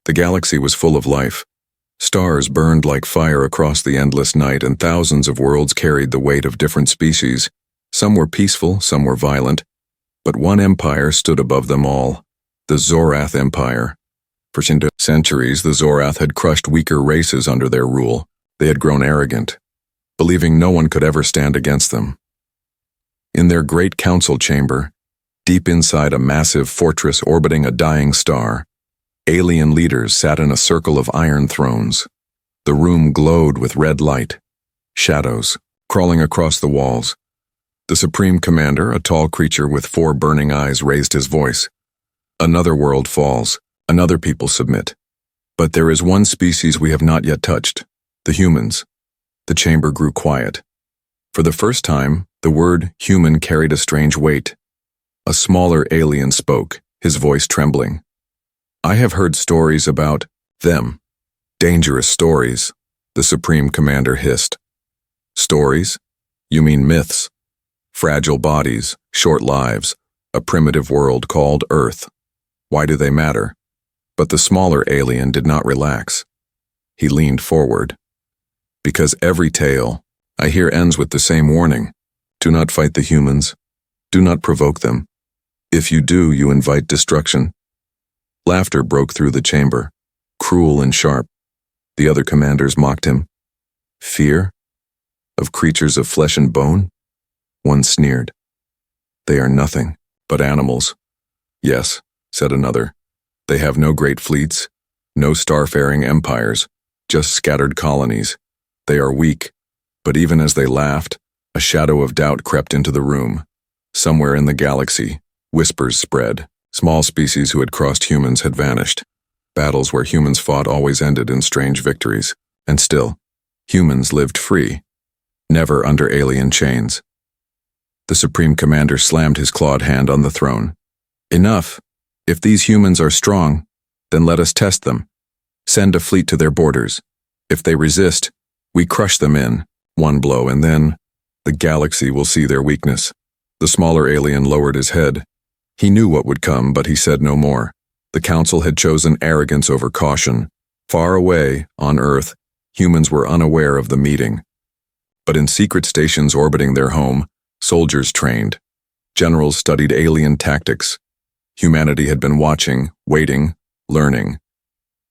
The galaxy was full of life. Stars burned like fire across the endless night, and thousands of worlds carried the weight of different species. Some were peaceful, some were violent, but one empire stood above them all, the Zorath Empire. For centuries, the Zorath had crushed weaker races under their rule. They had grown arrogant, believing no one could ever stand against them. In their great council chamber, deep inside a massive fortress orbiting a dying star, alien leaders sat in a circle of iron thrones. The room glowed with red light, shadows crawling across the walls. The Supreme Commander, a tall creature with 4 burning eyes, raised his voice. Another world falls, another people submit. But there is one species we have not yet touched, the humans. The chamber grew quiet. For the first time, the word human carried a strange weight. A smaller alien spoke, his voice trembling. I have heard stories about them. Dangerous stories, the Supreme Commander hissed. Stories? You mean myths? Fragile bodies, short lives, a primitive world called Earth. Why do they matter? But the smaller alien did not relax. He leaned forward. Because every tale I hear ends with the same warning. Do not fight the humans. Do not provoke them. If you do, you invite destruction. Laughter broke through the chamber, cruel and sharp. The other commanders mocked him. Fear? Of creatures of flesh and bone? One sneered. They are nothing but animals. Yes, said another. They have no great fleets, no starfaring empires, just scattered colonies. They are weak, but even as they laughed, a shadow of doubt crept into the room. Somewhere in the galaxy, whispers spread. Small species who had crossed humans had vanished. Battles where humans fought always ended in strange victories. And still, humans lived free, never under alien chains. The Supreme Commander slammed his clawed hand on the throne. Enough. If these humans are strong, then let us test them. Send a fleet to their borders. If they resist, we crush them in one blow, and then the galaxy will see their weakness. The smaller alien lowered his head. He knew what would come, but he said no more. The council had chosen arrogance over caution. Far away, on Earth, humans were unaware of the meeting. But in secret stations orbiting their home, soldiers trained. Generals studied alien tactics. Humanity had been watching, waiting, learning.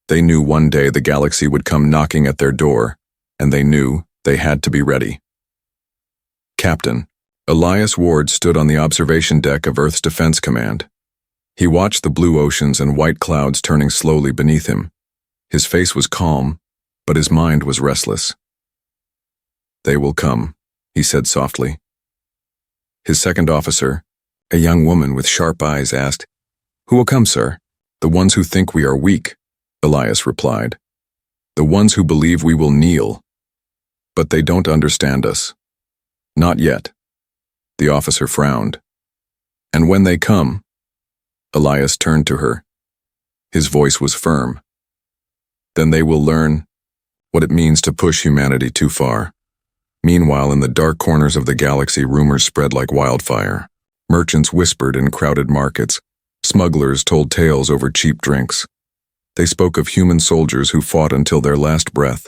They knew one day the galaxy would come knocking at their door, and they knew they had to be ready. Captain Elias Ward stood on the observation deck of Earth's Defense Command. He watched the blue oceans and white clouds turning slowly beneath him. His face was calm, but his mind was restless. They will come, he said softly. His second officer, a young woman with sharp eyes, asked, Who will come, sir? The ones who think we are weak, Elias replied. The ones who believe we will kneel. But they don't understand us. Not yet. The officer frowned. And when they come, Elias turned to her. His voice was firm. Then they will learn what it means to push humanity too far. Meanwhile, in the dark corners of the galaxy, rumors spread like wildfire. Merchants whispered in crowded markets. Smugglers told tales over cheap drinks. They spoke of human soldiers who fought until their last breath,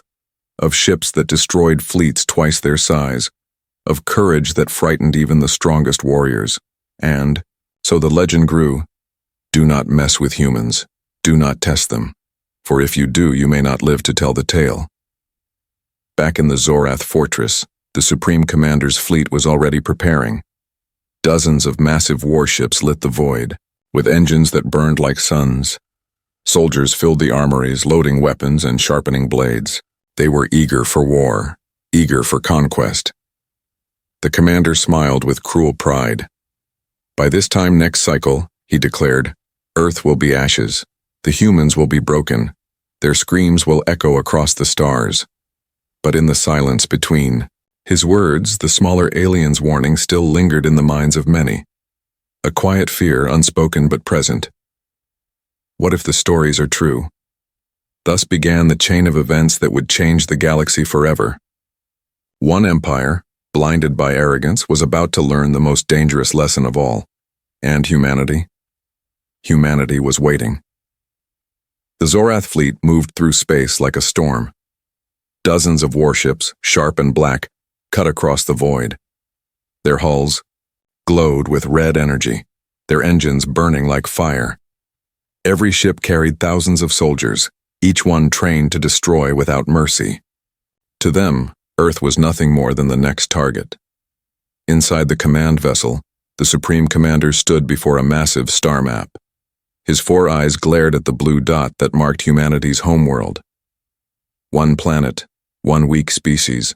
of ships that destroyed fleets twice their size, of courage that frightened even the strongest warriors. And, so the legend grew, do not mess with humans, do not test them, for if you do, you may not live to tell the tale. Back in the Zorath fortress, the Supreme Commander's fleet was already preparing. Dozens of massive warships lit the void, with engines that burned like suns. Soldiers filled the armories, loading weapons and sharpening blades. They were eager for war, eager for conquest. The commander smiled with cruel pride. By this time next cycle, he declared, Earth will be ashes. The humans will be broken. Their screams will echo across the stars. But in the silence between, his words, the smaller alien's warning, still lingered in the minds of many. A quiet fear, unspoken but present. What if the stories are true? Thus began the chain of events that would change the galaxy forever. One empire, blinded by arrogance, was about to learn the most dangerous lesson of all. And humanity? Humanity was waiting. The Zorath fleet moved through space like a storm. Dozens of warships, sharp and black, cut across the void. Their hulls glowed with red energy, their engines burning like fire. Every ship carried thousands of soldiers, each one trained to destroy without mercy. To them, Earth was nothing more than the next target. Inside the command vessel, the Supreme Commander stood before a massive star map. His 4 eyes glared at the blue dot that marked humanity's homeworld. One planet, one weak species.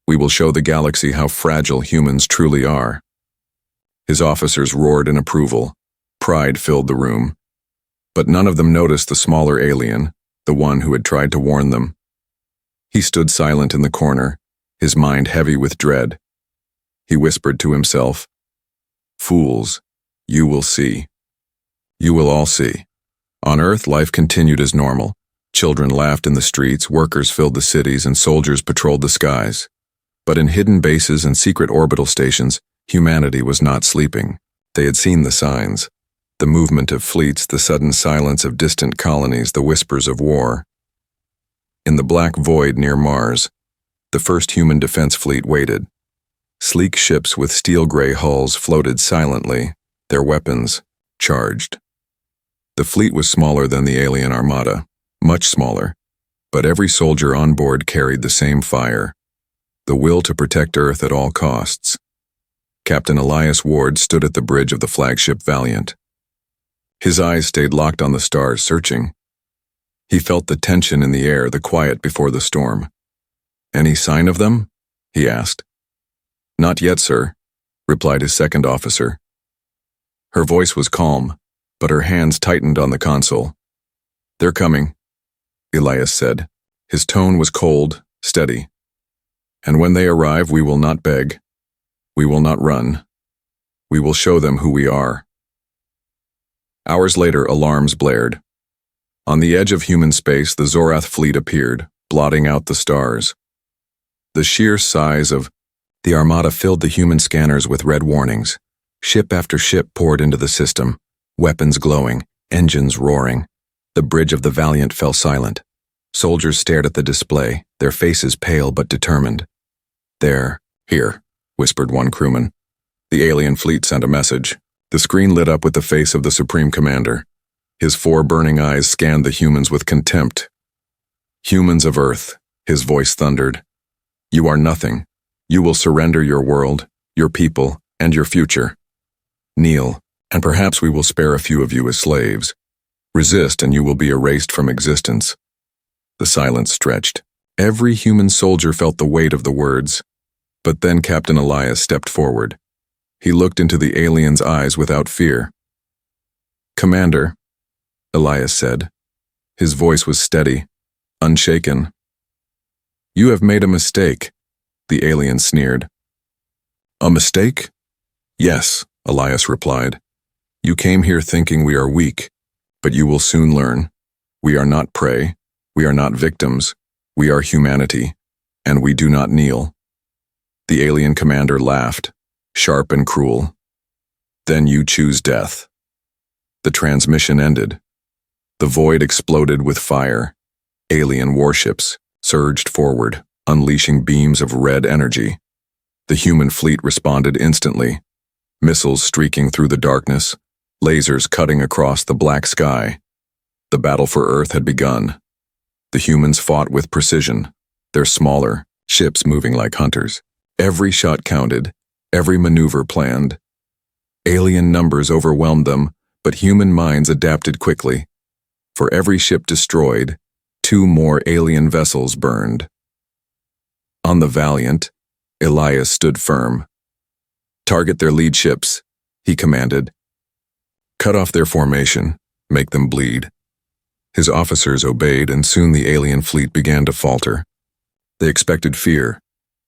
We will show the galaxy how fragile humans truly are. His officers roared in approval. Pride filled the room. But none of them noticed the smaller alien, the one who had tried to warn them. He stood silent in the corner, his mind heavy with dread. He whispered to himself, "Fools, you will see. You will all see." On Earth, life continued as normal. Children laughed in the streets, workers filled the cities, and soldiers patrolled the skies. But in hidden bases and secret orbital stations, humanity was not sleeping. They had seen the signs. The movement of fleets, the sudden silence of distant colonies, the whispers of war. In the black void near Mars, the first human defense fleet waited. Sleek ships with steel-gray hulls floated silently, their weapons charged. The fleet was smaller than the alien armada, much smaller, but every soldier on board carried the same fire, the will to protect Earth at all costs. Captain Elias Ward stood at the bridge of the flagship Valiant. His eyes stayed locked on the stars, searching. He felt the tension in the air, the quiet before the storm. "Any sign of them?" he asked. "Not yet, sir," replied his second officer. Her voice was calm, but her hands tightened on the console. "They're coming," Elias said. His tone was cold, steady. "And when they arrive, we will not beg. We will not run. We will show them who we are." Hours later, alarms blared. On the edge of human space, the Zorath fleet appeared, blotting out the stars. The sheer size of the armada filled the human scanners with red warnings. Ship after ship poured into the system, weapons glowing, engines roaring. The bridge of the Valiant fell silent. Soldiers stared at the display, their faces pale but determined. "Here," whispered one crewman. The alien fleet sent a message. The screen lit up with the face of the Supreme Commander. His 4 burning eyes scanned the humans with contempt. "Humans of Earth," his voice thundered. "You are nothing. You will surrender your world, your people, and your future. Kneel, and perhaps we will spare a few of you as slaves. Resist, and you will be erased from existence." The silence stretched. Every human soldier felt the weight of the words. But then Captain Elias stepped forward. He looked into the alien's eyes without fear. "Commander," Elias said. His voice was steady, unshaken. "You have made a mistake," the alien sneered. "A mistake?" "Yes," Elias replied. "You came here thinking we are weak, but you will soon learn. We are not prey, we are not victims, we are humanity, and we do not kneel." The alien commander laughed, sharp and cruel. "Then you choose death." The transmission ended. The void exploded with fire. Alien warships surged forward, unleashing beams of red energy. The human fleet responded instantly, missiles streaking through the darkness, lasers cutting across the black sky. The battle for Earth had begun. The humans fought with precision, their smaller ships moving like hunters. Every shot counted, every maneuver planned. Alien numbers overwhelmed them, but human minds adapted quickly. For every ship destroyed, 2 more alien vessels burned. On the Valiant, Elias stood firm. "Target their lead ships," he commanded. "Cut off their formation, make them bleed." His officers obeyed, and soon the alien fleet began to falter. They expected fear.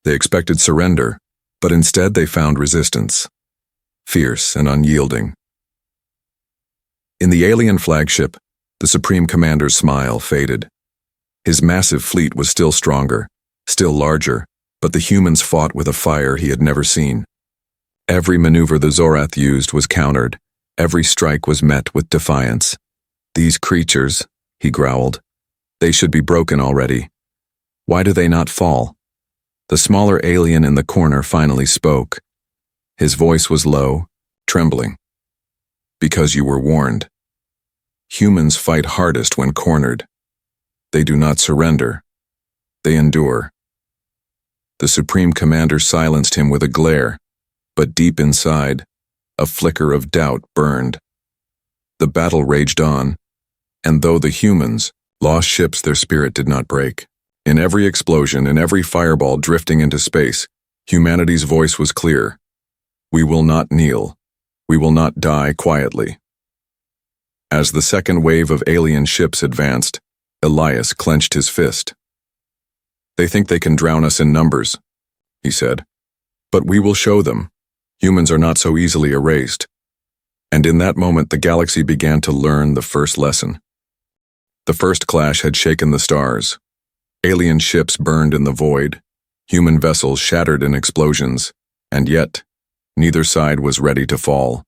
They expected surrender, but instead they found resistance, fierce and unyielding. In the alien flagship, the Supreme Commander's smile faded. His massive fleet was still stronger, still larger, but the humans fought with a fire he had never seen. Every maneuver the Zorath used was countered. Every strike was met with defiance. These creatures, he growled. "They should be broken already. Why do they not fall?" The smaller alien in the corner finally spoke. His voice was low, trembling. "Because you were warned. Humans fight hardest when cornered. They do not surrender. They endure." The Supreme Commander silenced him with a glare, but deep inside, a flicker of doubt burned. The battle raged on, and though the humans lost ships, their spirit did not break. In every explosion, in every fireball drifting into space, humanity's voice was clear. We will not kneel. We will not die quietly. As the second wave of alien ships advanced, Elias clenched his fist. "They think they can drown us in numbers," he said. "But we will show them. Humans are not so easily erased." And in that moment, the galaxy began to learn the first lesson. The first clash had shaken the stars. Alien ships burned in the void, human vessels shattered in explosions, and yet, neither side was ready to fall.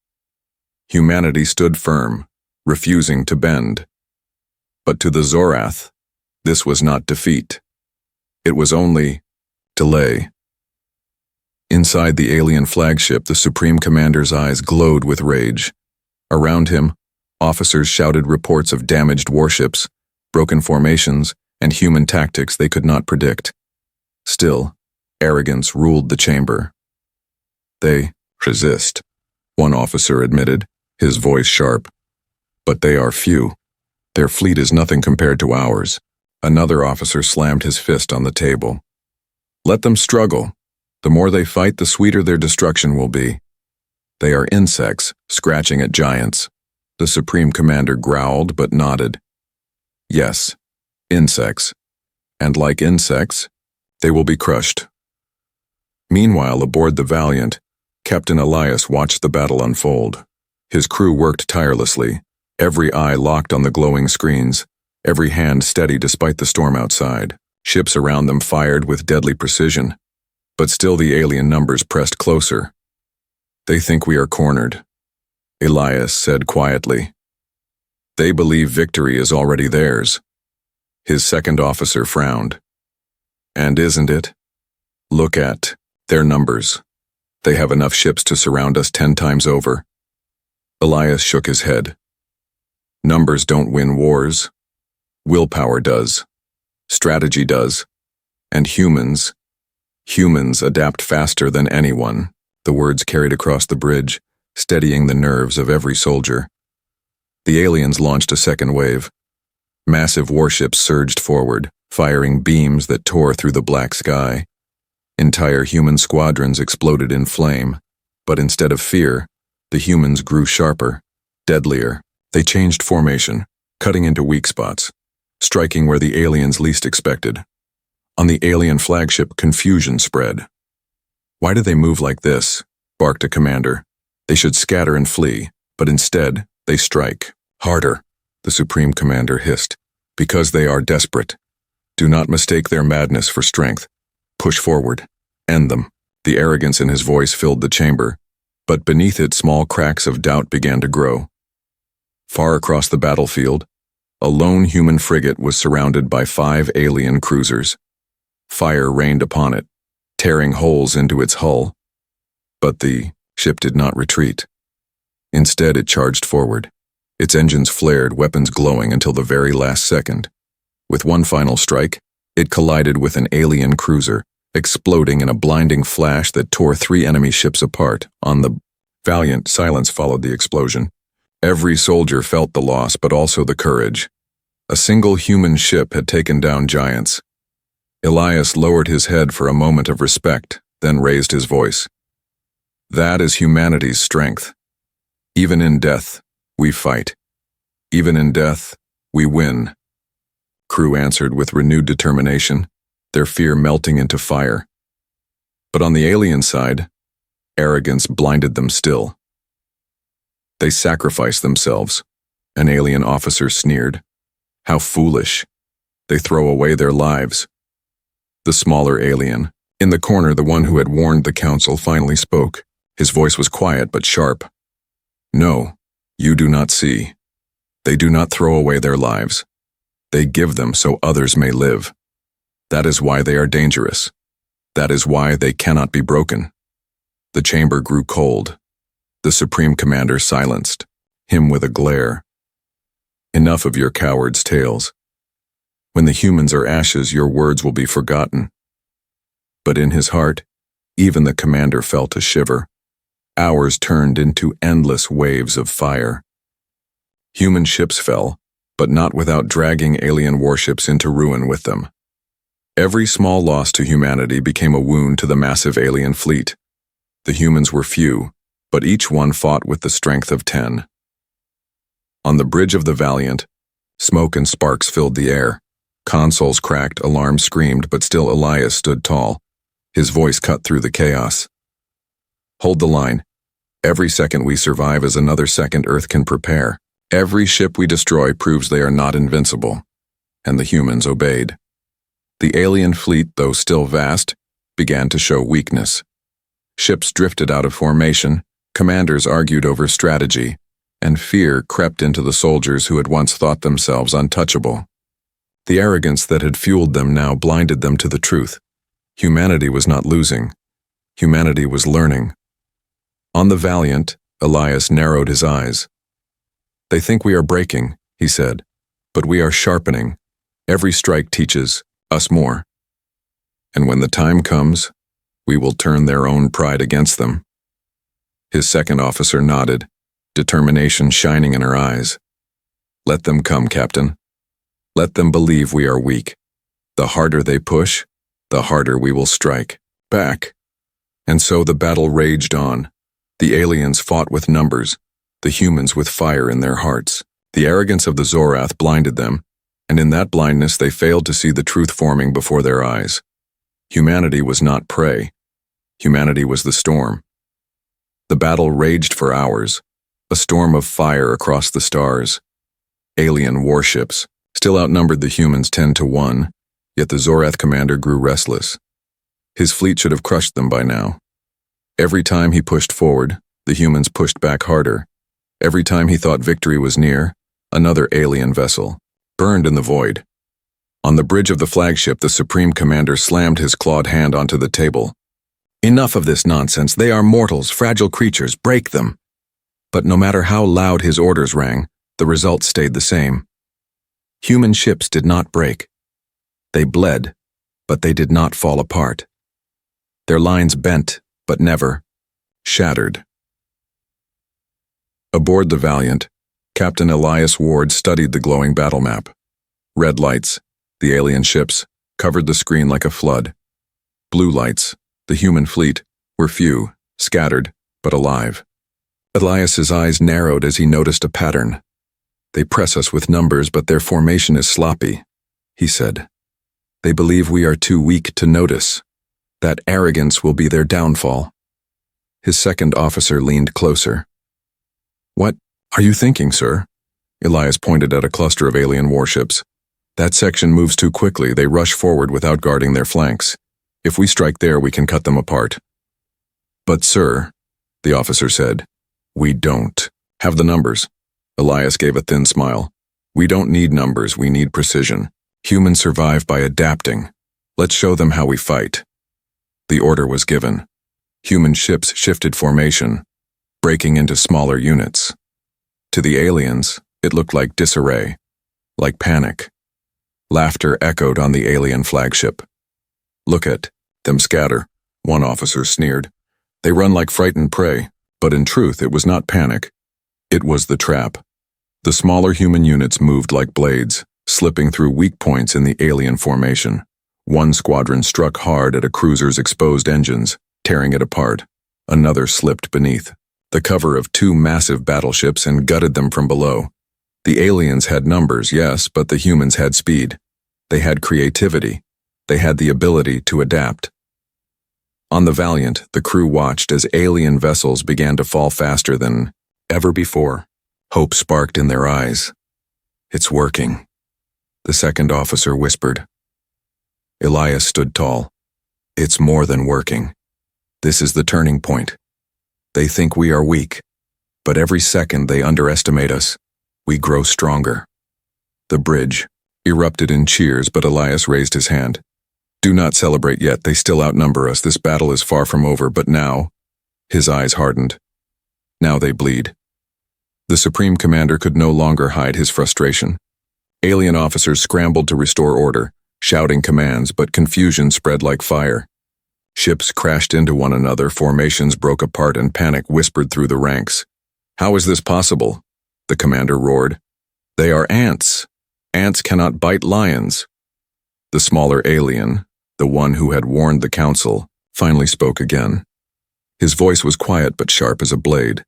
Humanity stood firm, refusing to bend. But to the Zorath, this was not defeat. It was only delay. Inside the alien flagship, the Supreme Commander's eyes glowed with rage. Around him, officers shouted reports of damaged warships, broken formations, and human tactics they could not predict. Still, arrogance ruled the chamber. "They resist," one officer admitted, his voice sharp. "But they are few. Their fleet is nothing compared to ours." Another officer slammed his fist on the table. "Let them struggle. The more they fight, the sweeter their destruction will be. They are insects, scratching at giants." The Supreme Commander growled but nodded. "Yes, insects. And like insects, they will be crushed." Meanwhile, aboard the Valiant, Captain Elias watched the battle unfold. His crew worked tirelessly, every eye locked on the glowing screens, every hand steady despite the storm outside. Ships around them fired with deadly precision, but still the alien numbers pressed closer. "They think we are cornered," Elias said quietly. "They believe victory is already theirs." His second officer frowned. "And isn't it? Look at their numbers. They have enough ships to surround us 10 times over." Elias shook his head. "Numbers don't win wars. Willpower does. Strategy does. And humans adapt faster than anyone." The words carried across the bridge, steadying the nerves of every soldier. The aliens launched a second wave. Massive warships surged forward, firing beams that tore through the black sky. Entire human squadrons exploded in flame, but instead of fear, the humans grew sharper, deadlier. They changed formation, cutting into weak spots, striking where the aliens least expected. On the alien flagship, confusion spread. "Why do they move like this?" barked a commander. "They should scatter and flee, but instead, they strike. Harder," the Supreme Commander hissed. "Because they are desperate. Do not mistake their madness for strength. Push forward. End them." The arrogance in his voice filled the chamber, but beneath it small cracks of doubt began to grow. Far across the battlefield, a lone human frigate was surrounded by 5 alien cruisers. Fire rained upon it, tearing holes into its hull. But the ship did not retreat. Instead, it charged forward. Its engines flared, weapons glowing until the very last second. With one final strike, it collided with an alien cruiser, exploding in a blinding flash that tore 3 enemy ships apart. On the Valiant, silence followed the explosion. Every soldier felt the loss, but also the courage. A single human ship had taken down giants. Elias lowered his head for a moment of respect, then raised his voice. "That is humanity's strength. Even in death, we fight. Even in death, we win." Crew answered with renewed determination, their fear melting into fire. But on the alien side, arrogance blinded them still. "They sacrifice themselves," an alien officer sneered. "How foolish. They throw away their lives." The smaller alien, in the corner, the one who had warned the council, finally spoke. His voice was quiet but sharp. "No, you do not see. They do not throw away their lives. They give them so others may live. That is why they are dangerous. That is why they cannot be broken. The chamber grew cold. The Supreme Commander silenced him with a glare. Enough of your cowards' tales. When the humans are ashes, your words will be forgotten. But in his heart, even the commander felt a shiver. Hours turned into endless waves of fire. Human ships fell, but not without dragging alien warships into ruin with them. Every small loss to humanity became a wound to the massive alien fleet. The humans were few, but each one fought with the strength of 10. On the bridge of the Valiant, smoke and sparks filled the air. Consoles cracked, alarms screamed, but still Elias stood tall. His voice cut through the chaos. Hold the line. Every second we survive is another second Earth can prepare. Every ship we destroy proves they are not invincible. And the humans obeyed. The alien fleet, though still vast, began to show weakness. Ships drifted out of formation, commanders argued over strategy, and fear crept into the soldiers who had once thought themselves untouchable. The arrogance that had fueled them now blinded them to the truth. Humanity was not losing. Humanity was learning. On the Valiant, Elias narrowed his eyes. They think we are breaking, he said, but we are sharpening. Every strike teaches us more. And when the time comes, we will turn their own pride against them. His second officer nodded, determination shining in her eyes. Let them come, Captain. Let them believe we are weak. The harder they push, the harder we will strike back. And so the battle raged on. The aliens fought with numbers, the humans with fire in their hearts. The arrogance of the Zorath blinded them, and in that blindness they failed to see the truth forming before their eyes. Humanity was not prey. Humanity was the storm. The battle raged for hours, a storm of fire across the stars. Alien warships still outnumbered the humans 10-1, yet the Zorath commander grew restless. His fleet should have crushed them by now. Every time he pushed forward, the humans pushed back harder. Every time he thought victory was near, another alien vessel burned in the void. On the bridge of the flagship, the Supreme Commander slammed his clawed hand onto the table. Enough of this nonsense. They are mortals, fragile creatures. Break them. But no matter how loud his orders rang, the result stayed the same. Human ships did not break. They bled, but they did not fall apart. Their lines bent, but never shattered. Aboard the Valiant, Captain Elias Ward studied the glowing battle map. Red lights, the alien ships, covered the screen like a flood. Blue lights, the human fleet, were few, scattered, but alive. Elias's eyes narrowed as he noticed a pattern. They press us with numbers, but their formation is sloppy, he said. They believe we are too weak to notice. That arrogance will be their downfall. His second officer leaned closer. What are you thinking, sir? Elias pointed at a cluster of alien warships. That section moves too quickly. They rush forward without guarding their flanks. If we strike there, we can cut them apart. But, sir, the officer said, we don't have the numbers. Elias gave a thin smile. We don't need numbers, we need precision. Humans survive by adapting. Let's show them how we fight. The order was given. Human ships shifted formation, breaking into smaller units. To the aliens, it looked like disarray, like panic. Laughter echoed on the alien flagship. Look at them scatter, one officer sneered. They run like frightened prey, but in truth it was not panic. It was the trap. The smaller human units moved like blades, slipping through weak points in the alien formation. One squadron struck hard at a cruiser's exposed engines, tearing it apart. Another slipped beneath the cover of two massive battleships and gutted them from below. The aliens had numbers, yes, but the humans had speed. They had creativity. They had the ability to adapt. On the Valiant, the crew watched as alien vessels began to fall faster than ever before. Hope sparked in their eyes. It's working, the second officer whispered. Elias stood tall. It's more than working. This is the turning point. They think we are weak, but every second they underestimate us, we grow stronger. The bridge, erupted in cheers, but Elias raised his hand. Do not celebrate yet, they still outnumber us. This battle is far from over, but now, his eyes hardened. Now they bleed. The Supreme Commander could no longer hide his frustration. Alien officers scrambled to restore order, shouting commands, but confusion spread like fire. Ships crashed into one another, formations broke apart, and panic whispered through the ranks. How is this possible? The commander roared. They are ants. Ants cannot bite lions. The smaller alien, the one who had warned the council, finally spoke again. His voice was quiet but sharp as a blade.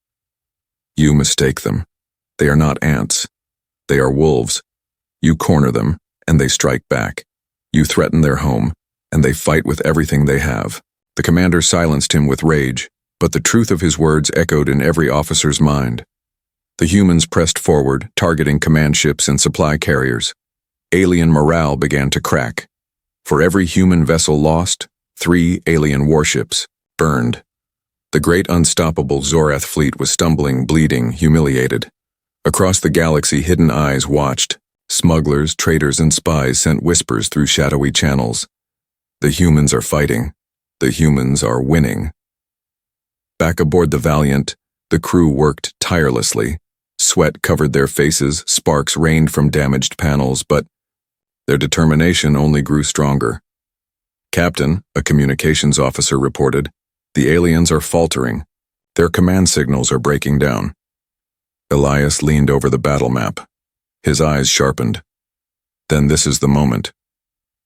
You mistake them. They are not ants. They are wolves. You corner them, and they strike back. You threaten their home, and they fight with everything they have. The commander silenced him with rage, but the truth of his words echoed in every officer's mind. The humans pressed forward, targeting command ships and supply carriers. Alien morale began to crack. For every human vessel lost, 3 alien warships burned. The great unstoppable Zorath fleet was stumbling, bleeding, humiliated. Across the galaxy, hidden eyes watched. Smugglers, traitors, and spies sent whispers through shadowy channels. The humans are fighting. The humans are winning. Back aboard the Valiant, the crew worked tirelessly. Sweat covered their faces, sparks rained from damaged panels, but their determination only grew stronger. Captain, a communications officer, reported, the aliens are faltering. Their command signals are breaking down. Elias leaned over the battle map. His eyes sharpened. Then this is the moment.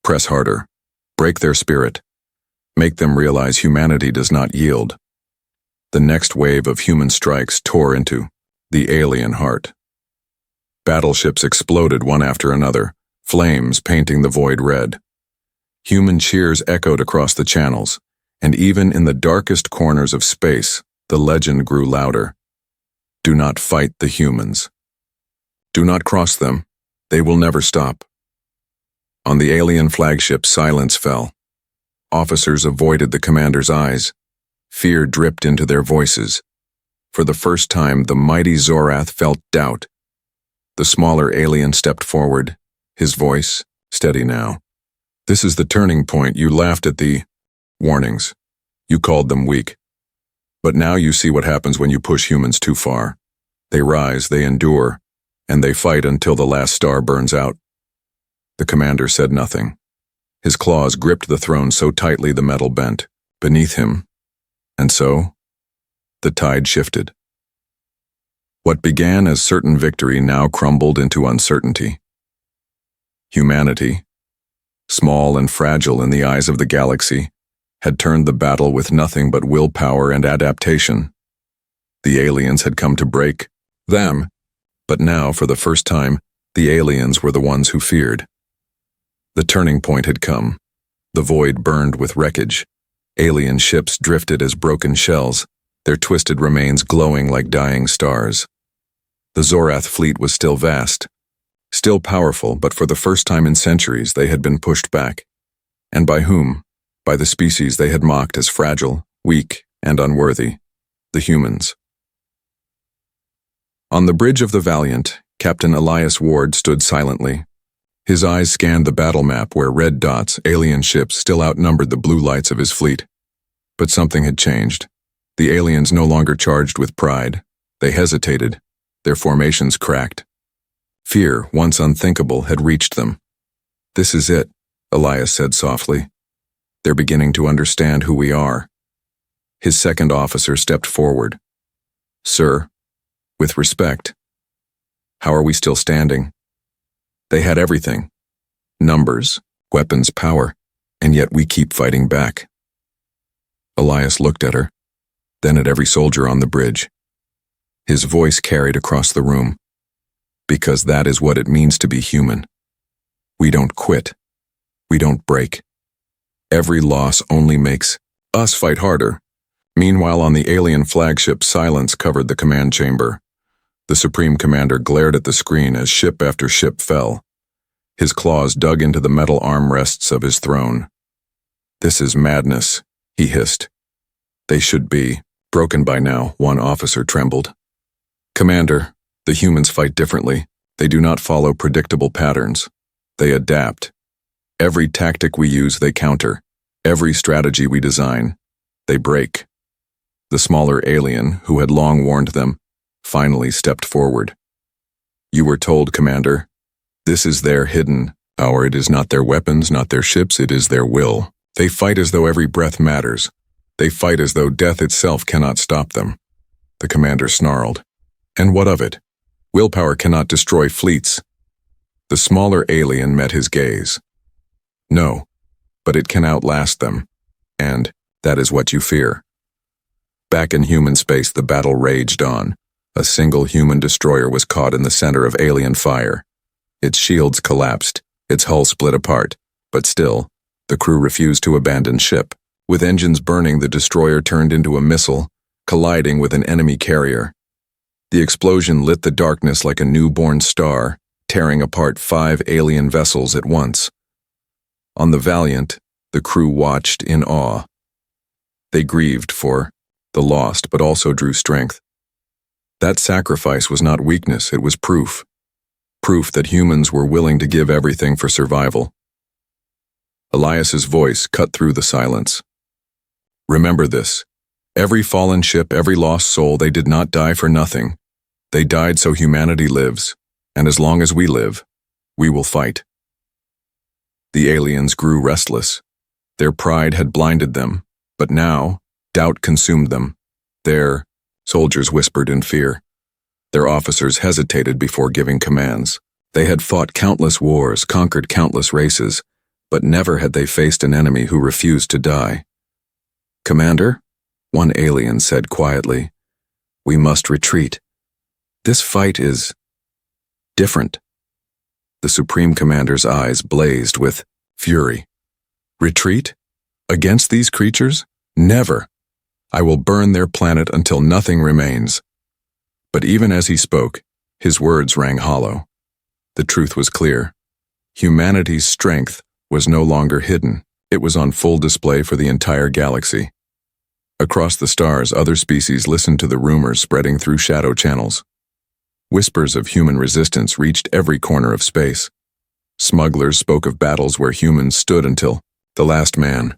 Press harder. Break their spirit. Make them realize humanity does not yield. The next wave of human strikes tore into the alien heart. Battleships exploded one after another, flames painting the void red. Human cheers echoed across the channels, and even in the darkest corners of space, the legend grew louder. Do not fight the humans. Do not cross them. They will never stop. On the alien flagship, silence fell. Officers avoided the commander's eyes. Fear dripped into their voices. For the first time, the mighty Zorath felt doubt. The smaller alien stepped forward, his voice steady now. This is the turning point. You laughed at the warnings. You called them weak. But now you see what happens when you push humans too far. They rise, they endure, and they fight until the last star burns out. The commander said nothing. His claws gripped the throne so tightly the metal bent beneath him. And so, the tide shifted. What began as certain victory now crumbled into uncertainty. Humanity, small and fragile in the eyes of the galaxy, had turned the battle with nothing but willpower and adaptation. The aliens had come to break them, but now, for the first time, the aliens were the ones who feared. The turning point had come. The void burned with wreckage. Alien ships drifted as broken shells, their twisted remains glowing like dying stars. The Zorath fleet was still vast, still powerful, but for the first time in centuries they had been pushed back. And by whom? By the species they had mocked as fragile, weak, and unworthy, the humans. On the bridge of the Valiant, Captain Elias Ward stood silently. His eyes scanned the battle map where red dots, alien ships, still outnumbered the blue lights of his fleet. But something had changed. The aliens no longer charged with pride. They hesitated. Their formations cracked. Fear, once unthinkable, had reached them. This is it, Elias said softly. They're beginning to understand who we are. His second officer stepped forward. Sir, with respect, how are we still standing? They had everything. Numbers, weapons, power, and yet we keep fighting back. Elias looked at her, then at every soldier on the bridge. His voice carried across the room. Because that is what it means to be human. We don't quit. We don't break. Every loss only makes us fight harder. Meanwhile, on the alien flagship, silence covered the command chamber. The Supreme Commander glared at the screen as ship after ship fell. His claws dug into the metal armrests of his throne. This is madness, he hissed. They should be broken by now, one officer trembled. Commander, the humans fight differently. They do not follow predictable patterns. They adapt. Every tactic we use, they counter. Every strategy we design, they break. The smaller alien, who had long warned them, finally stepped forward. "You were told, Commander. This is their hidden power. It is not their weapons, not their ships, it is their will. They fight as though every breath matters. They fight as though death itself cannot stop them." The commander snarled. "And what of it? Willpower cannot destroy fleets." The smaller alien met his gaze. "No, but it can outlast them. And that is what you fear." Back in human space, the battle raged on. A single human destroyer was caught in the center of alien fire. Its shields collapsed, its hull split apart, but still, the crew refused to abandon ship. With engines burning, the destroyer turned into a missile, colliding with an enemy carrier. The explosion lit the darkness like a newborn star, tearing apart 5 alien vessels at once. On the Valiant, the crew watched in awe. They grieved for the lost, but also drew strength. That sacrifice was not weakness, it was proof. Proof that humans were willing to give everything for survival. Elias's voice cut through the silence. "Remember this. Every fallen ship, every lost soul, they did not die for nothing. They died so humanity lives, and as long as we live, we will fight." The aliens grew restless. Their pride had blinded them, but now, doubt consumed them. Their soldiers whispered in fear. Their officers hesitated before giving commands. They had fought countless wars, conquered countless races, but never had they faced an enemy who refused to die. "Commander," one alien said quietly, "we must retreat. This fight is different." The Supreme Commander's eyes blazed with fury. "Retreat? Against these creatures? Never! I will burn their planet until nothing remains." But even as he spoke, his words rang hollow. The truth was clear. Humanity's strength was no longer hidden. It was on full display for the entire galaxy. Across the stars, other species listened to the rumors spreading through shadow channels. Whispers of human resistance reached every corner of space. Smugglers spoke of battles where humans stood until the last man.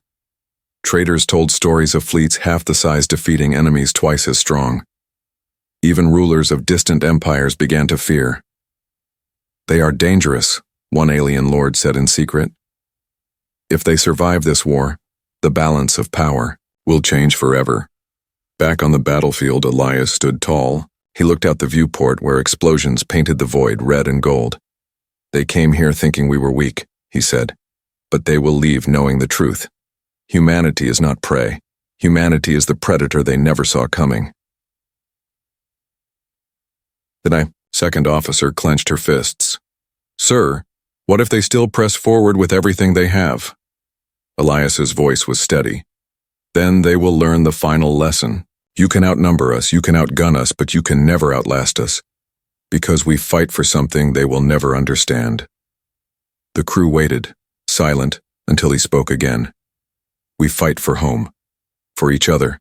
Traders told stories of fleets half the size defeating enemies twice as strong. Even rulers of distant empires began to fear. "They are dangerous," one alien lord said in secret. "If they survive this war, the balance of power will change forever." Back on the battlefield, Elias stood tall. He looked out the viewport where explosions painted the void red and gold. "They came here thinking we were weak," he said, "but they will leave knowing the truth. Humanity is not prey. Humanity is the predator they never saw coming." The second officer clenched her fists. "Sir, what if they still press forward with everything they have?" Elias's voice was steady. "Then they will learn the final lesson. You can outnumber us, you can outgun us, but you can never outlast us. Because we fight for something they will never understand." The crew waited, silent, until he spoke again. "We fight for home, for each other,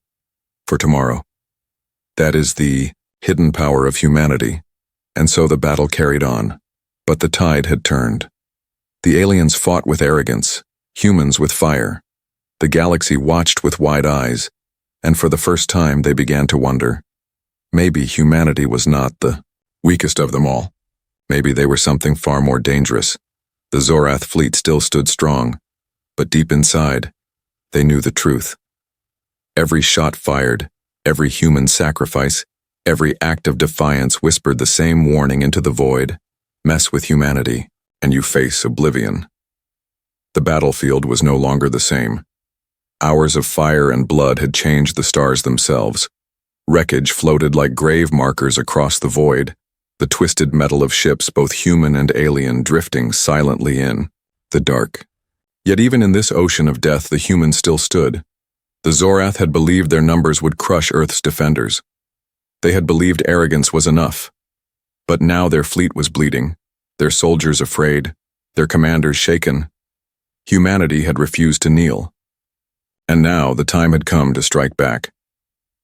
for tomorrow. That is the hidden power of humanity." And so the battle carried on. But the tide had turned. The aliens fought with arrogance, humans with fire. The galaxy watched with wide eyes, and for the first time they began to wonder. Maybe humanity was not the weakest of them all. Maybe they were something far more dangerous. The Zorath fleet still stood strong, but deep inside, they knew the truth. Every shot fired, every human sacrifice, every act of defiance whispered the same warning into the void: mess with humanity, and you face oblivion. The battlefield was no longer the same. Hours of fire and blood had changed the stars themselves. Wreckage floated like grave markers across the void, the twisted metal of ships, both human and alien, drifting silently in the dark. Yet even in this ocean of death, the humans still stood. The Zorath had believed their numbers would crush Earth's defenders. They had believed arrogance was enough. But now their fleet was bleeding, their soldiers afraid, their commanders shaken. Humanity had refused to kneel. And now the time had come to strike back.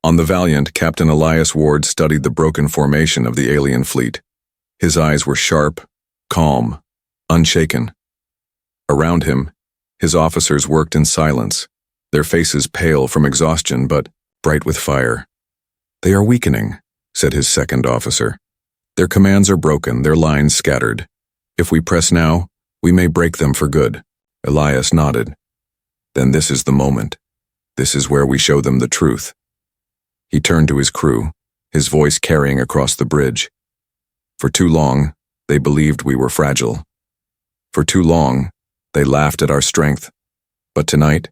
On the Valiant, Captain Elias Ward studied the broken formation of the alien fleet. His eyes were sharp, calm, unshaken. Around him, his officers worked in silence, their faces pale from exhaustion but bright with fire. "They are weakening," said his second officer. "Their commands are broken, their lines scattered. If we press now, we may break them for good." Elias nodded. "Then this is the moment. This is where we show them the truth." He turned to his crew, his voice carrying across the bridge. "For too long, they believed we were fragile. For too long, they laughed at our strength. But tonight,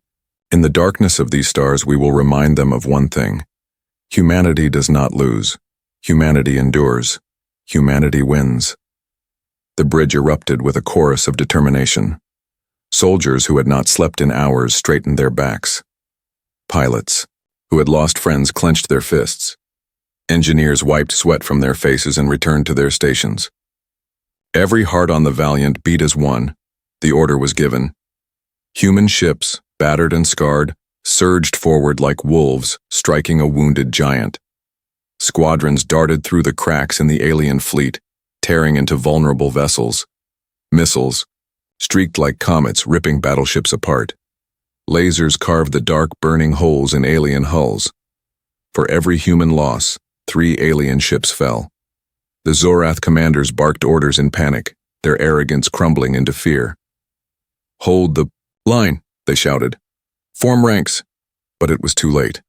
in the darkness of these stars, we will remind them of one thing. Humanity does not lose. Humanity endures. Humanity wins." The bridge erupted with a chorus of determination. Soldiers who had not slept in hours straightened their backs. Pilots, who had lost friends, clenched their fists. Engineers wiped sweat from their faces and returned to their stations. Every heart on the Valiant beat as one. The order was given. Human ships, battered and scarred, surged forward like wolves, striking a wounded giant. Squadrons darted through the cracks in the alien fleet, tearing into vulnerable vessels. Missiles streaked like comets, ripping battleships apart. Lasers carved the dark, burning holes in alien hulls. For every human loss, 3 alien ships fell. The Zorath commanders barked orders in panic, their arrogance crumbling into fear. "Hold the line," they shouted. "Form ranks." But it was too late.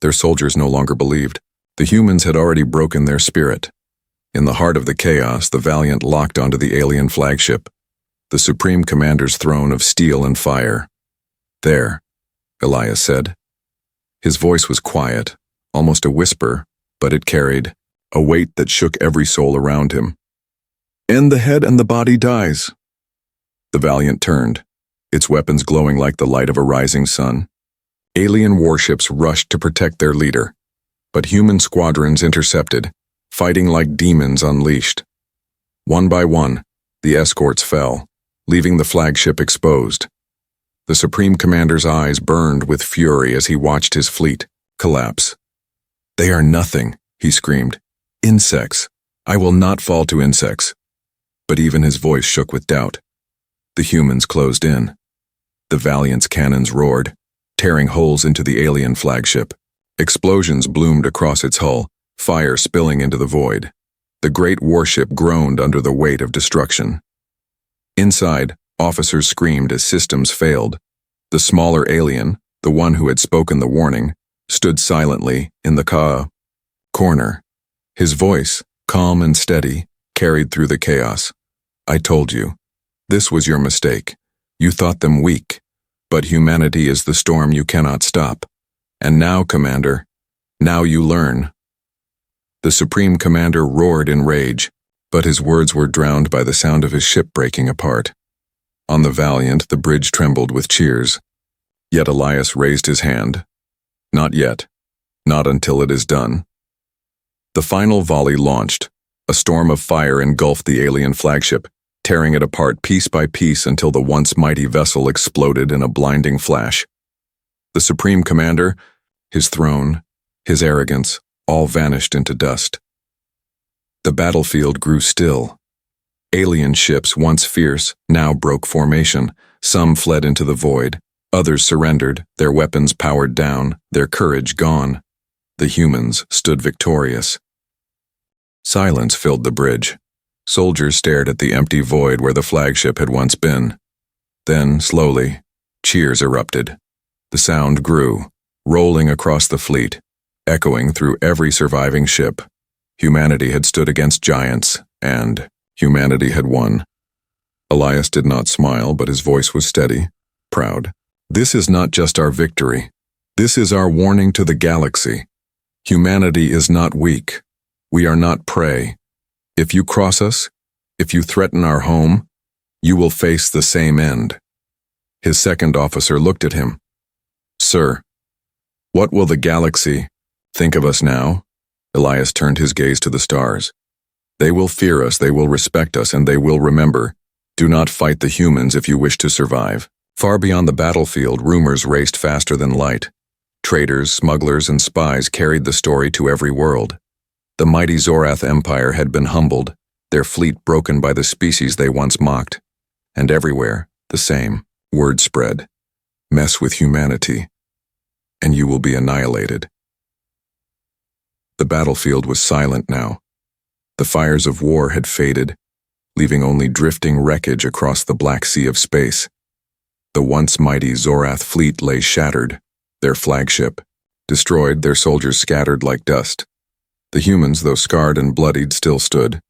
Their soldiers no longer believed. The humans had already broken their spirit. In the heart of the chaos, the Valiant locked onto the alien flagship, the Supreme Commander's throne of steel and fire. "There," Elias said. His voice was quiet, almost a whisper, but it carried a weight that shook every soul around him. "And the head and the body dies." The Valiant turned, its weapons glowing like the light of a rising sun. Alien warships rushed to protect their leader, but human squadrons intercepted, fighting like demons unleashed. One by one, the escorts fell, leaving the flagship exposed. The Supreme Commander's eyes burned with fury as he watched his fleet collapse. "They are nothing," he screamed. "Insects. I will not fall to insects." But even his voice shook with doubt. The humans closed in. The Valiant's cannons roared, tearing holes into the alien flagship. Explosions bloomed across its hull, fire spilling into the void. The great warship groaned under the weight of destruction. Inside, officers screamed as systems failed. The smaller alien, the one who had spoken the warning, stood silently in the corner. His voice, calm and steady, carried through the chaos. "I told you. This was your mistake. You thought them weak. But humanity is the storm you cannot stop. And now, Commander, now you learn." The Supreme Commander roared in rage, but his words were drowned by the sound of his ship breaking apart. On the Valiant, the bridge trembled with cheers. Yet Elias raised his hand. "Not yet. Not until it is done." The final volley launched. A storm of fire engulfed the alien flagship, tearing it apart piece by piece until the once mighty vessel exploded in a blinding flash. The Supreme Commander, his throne, his arrogance, all vanished into dust. The battlefield grew still. Alien ships, once fierce, now broke formation. Some fled into the void. Others surrendered, their weapons powered down, their courage gone. The humans stood victorious. Silence filled the bridge. Soldiers stared at the empty void where the flagship had once been. Then, slowly, cheers erupted. The sound grew, rolling across the fleet, echoing through every surviving ship. Humanity had stood against giants, and humanity had won. Elias did not smile, but his voice was steady, proud. "This is not just our victory. This is our warning to the galaxy. Humanity is not weak. We are not prey. If you cross us, if you threaten our home, you will face the same end." His second officer looked at him. "Sir, what will the galaxy think of us now?" Elias turned his gaze to the stars. "They will fear us, they will respect us, and they will remember. Do not fight the humans if you wish to survive." Far beyond the battlefield, rumors raced faster than light. Traders, smugglers, and spies carried the story to every world. The mighty Zorath Empire had been humbled, their fleet broken by the species they once mocked. And everywhere, The same. Word spread. Mess with humanity, and you will be annihilated. The battlefield was silent now. The fires of war had faded, leaving only drifting wreckage across the black sea of space. The once mighty Zorath fleet lay shattered, their flagship destroyed, their soldiers scattered like dust. The humans, though scarred and bloodied, still stood.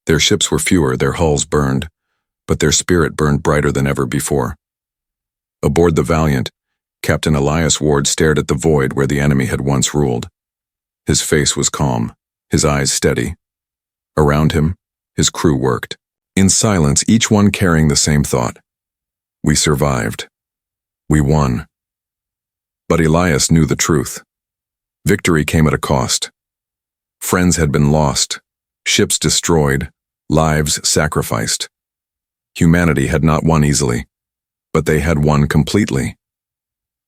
Their ships were fewer, their hulls burned, but their spirit burned brighter than ever before. Aboard the Valiant, Captain Elias Ward stared at the void where the enemy had once ruled. His face was calm, his eyes steady. Around him, his crew worked, in silence, each one carrying the same thought. We survived. We won. But Elias knew the truth. Victory came at a cost. Friends had been lost, ships destroyed, lives sacrificed. Humanity had not won easily, but they had won completely.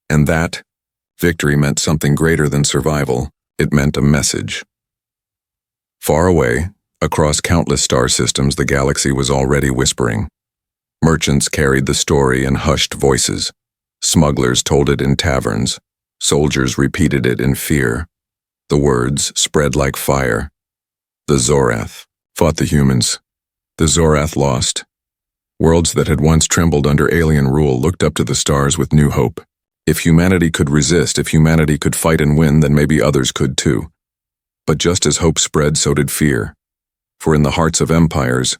And that victory meant something greater than survival. It meant a message. Far away, across countless star systems, the galaxy was already whispering. Merchants carried the story in hushed voices. Smugglers told it in taverns. Soldiers repeated it in fear. The words spread like fire. The Zorath fought the humans. The Zorath lost. Worlds that had once trembled under alien rule looked up to the stars with new hope. If humanity could resist, if humanity could fight and win, then maybe others could too. But just as hope spread, so did fear. For in the hearts of empires,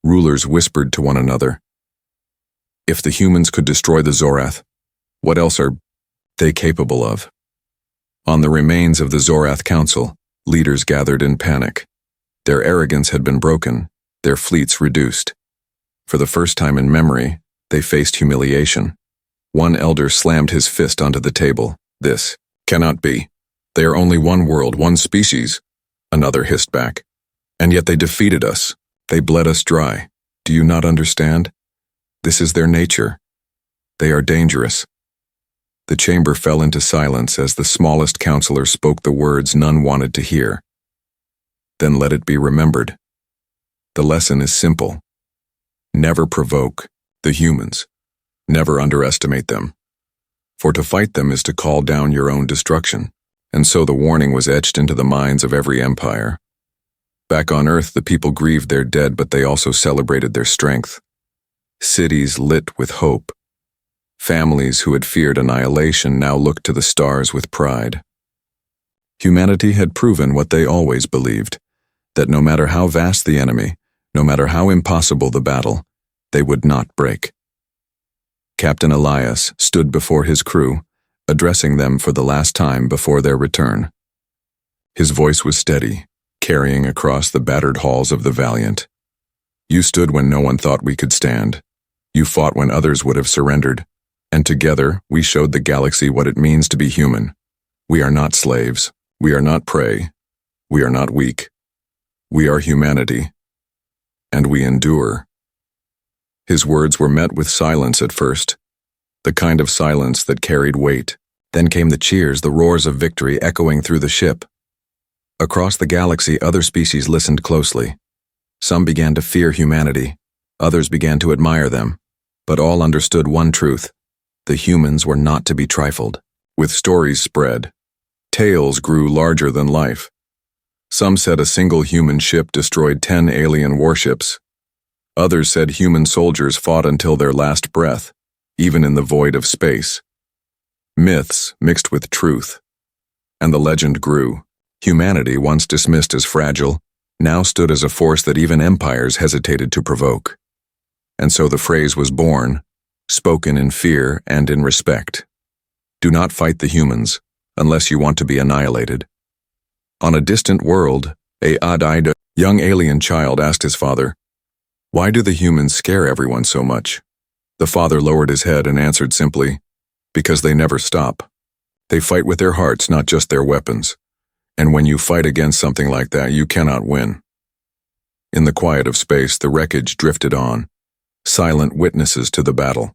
rulers whispered to one another, if the humans could destroy the Zorath, what else are they capable of? On the remains of the Zorath Council, leaders gathered in panic. Their arrogance had been broken, their fleets reduced. For the first time in memory, they faced humiliation. One elder slammed his fist onto the table. This cannot be. They are only one world, one species. Another hissed back. And yet they defeated us. They bled us dry. Do you not understand? This is their nature. They are dangerous. The chamber fell into silence as the smallest counselor spoke the words none wanted to hear. Then let it be remembered. The lesson is simple. Never provoke the humans. Never underestimate them. For to fight them is to call down your own destruction. And so the warning was etched into the minds of every empire. Back on Earth, the people grieved their dead, but they also celebrated their strength. Cities lit with hope. Families who had feared annihilation now looked to the stars with pride. Humanity had proven what they always believed, that no matter how vast the enemy, no matter how impossible the battle, they would not break. Captain Elias stood before his crew, addressing them for the last time before their return. His voice was steady, carrying across the battered halls of the Valiant. You stood when no one thought we could stand. You fought when others would have surrendered. And together, we showed the galaxy what it means to be human. We are not slaves. We are not prey. We are not weak. We are humanity. And we endure. His words were met with silence at first, the kind of silence that carried weight. Then came the cheers, the roars of victory echoing through the ship. Across the galaxy, other species listened closely. Some began to fear humanity. Others began to admire them. But all understood one truth. The humans were not to be trifled. With stories spread, tales grew larger than life. Some said a single human ship destroyed 10 alien warships. Others said human soldiers fought until their last breath, even in the void of space. Myths mixed with truth. And the legend grew. Humanity, once dismissed as fragile, now stood as a force that even empires hesitated to provoke. And so the phrase was born, spoken in fear and in respect. Do not fight the humans, unless you want to be annihilated. On a distant world, a odd-eyed young alien child asked his father, why do the humans scare everyone so much? The father lowered his head and answered simply, because they never stop. They fight with their hearts, not just their weapons. And when you fight against something like that, you cannot win. In the quiet of space, the wreckage drifted on, silent witnesses to the battle.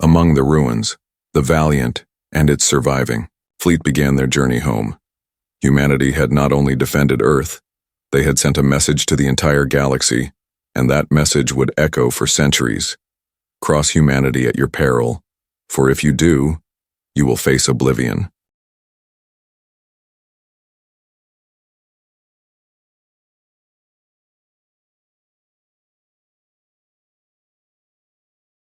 Among the ruins, the Valiant and its surviving fleet began their journey home. Humanity had not only defended Earth, they had sent a message to the entire galaxy, and that message would echo for centuries. Cross humanity at your peril, for if you do, you will face oblivion.